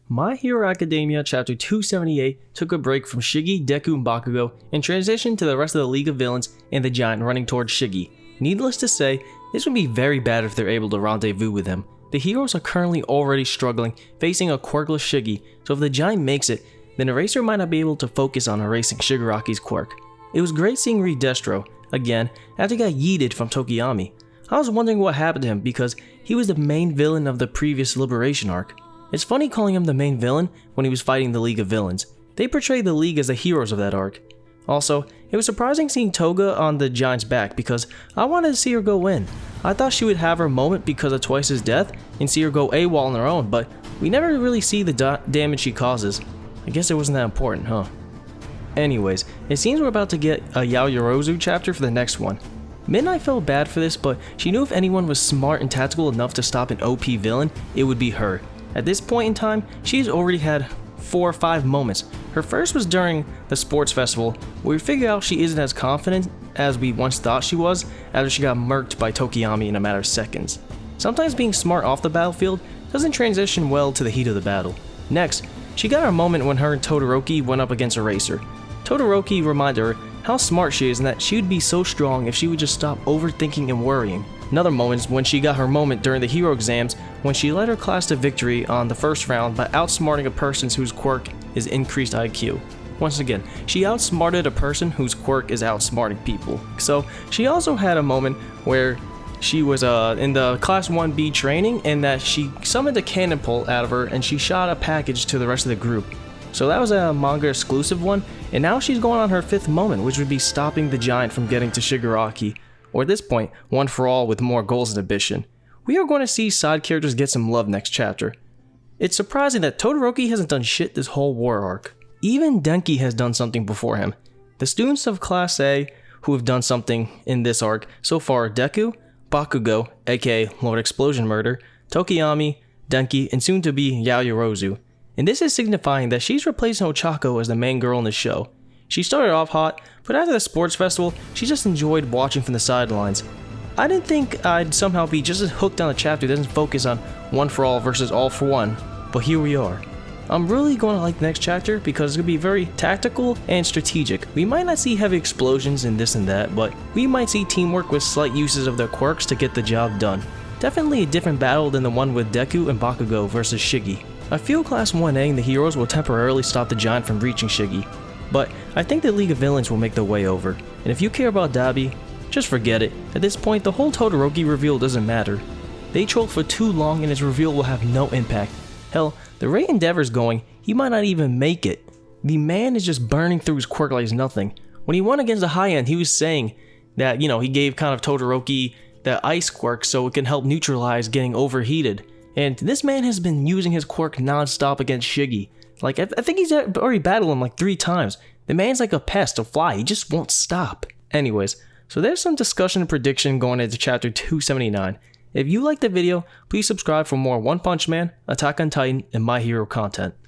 My Hero Academia Chapter 278 took a break from Shiggy, Deku, and Bakugo and transitioned to the rest of the League of Villains and the Giant running towards Shiggy. Needless to say, this would be very bad if they're able to rendezvous with him. The heroes are currently already struggling, facing a quirkless Shiggy, so if the Giant makes it, then Eraser might not be able to focus on erasing Shigaraki's quirk. It was great seeing Reed Destro, again, after he got yeeted from Tokiyami. I was wondering what happened to him because he was the main villain of the previous Liberation arc. It's funny calling him the main villain when he was fighting the League of Villains. They portrayed the League as the heroes of that arc. Also, it was surprising seeing Toga on the Giant's back because I wanted to see her go in. I thought she would have her moment because of Twice's death and see her go AWOL on her own, but we never really see the damage she causes. I guess it wasn't that important, huh? Anyways, it seems we're about to get a Yaoyorozu chapter for the next one. Midnight felt bad for this, but she knew if anyone was smart and tactical enough to stop an OP villain, it would be her. At this point in time, she's already had 4 or 5 moments. Her first was during the sports festival, where we figure out she isn't as confident as we once thought she was after she got murked by Tokiyami in a matter of seconds. Sometimes being smart off the battlefield doesn't transition well to the heat of the battle. Next, she got her moment when her and Todoroki went up against Eraser. Todoroki reminded her how smart she is and that she would be so strong if she would just stop overthinking and worrying. Another moment is when she got her moment during the hero exams when she led her class to victory on the first round by outsmarting a person whose quirk is increased IQ. Once again, she outsmarted a person whose quirk is outsmarting people. So she also had a moment where she was in the class 1B training and that she summoned a cannon pole out of her and she shot a package to the rest of the group. So that was a manga exclusive one, and now she's going on her 5th moment, which would be stopping the Giant from getting to Shigaraki, or at this point, One for All with more goals and ambition. We are going to see side characters get some love next chapter. It's surprising that Todoroki hasn't done shit this whole war arc. Even Denki has done something before him. The students of Class A who have done something in this arc so far are Deku, Bakugo, aka Lord Explosion Murder, Tokiyami, Denki, and soon to be Yaoyorozu. And this is signifying that she's replacing Ochako as the main girl in the show. She started off hot, but after the sports festival, she just enjoyed watching from the sidelines. I didn't think I'd somehow be just as hooked on a chapter that doesn't focus on One for All versus All for One, but here we are. I'm really going to like the next chapter because it's going to be very tactical and strategic. We might not see heavy explosions and this and that, but we might see teamwork with slight uses of their quirks to get the job done. Definitely a different battle than the one with Deku and Bakugo versus Shiggy. I feel Class 1A and the heroes will temporarily stop the Giant from reaching Shiggy, but I think the League of Villains will make their way over. And if you care about Dabi, just forget it. At this point, the whole Todoroki reveal doesn't matter. They trolled for too long and his reveal will have no impact. Hell, the rate Endeavor's going, he might not even make it. The man is just burning through his quirk like it's nothing. When he won against the high end, he was saying that, he gave kind of Todoroki the ice quirk so it can help neutralize getting overheated. And this man has been using his quirk non-stop against Shiggy. Like, I think he's already battled him like 3 times. The man's like a pest, a fly, he just won't stop. Anyways, so there's some discussion and prediction going into chapter 279. If you liked the video, please subscribe for more One Punch Man, Attack on Titan, and My Hero content.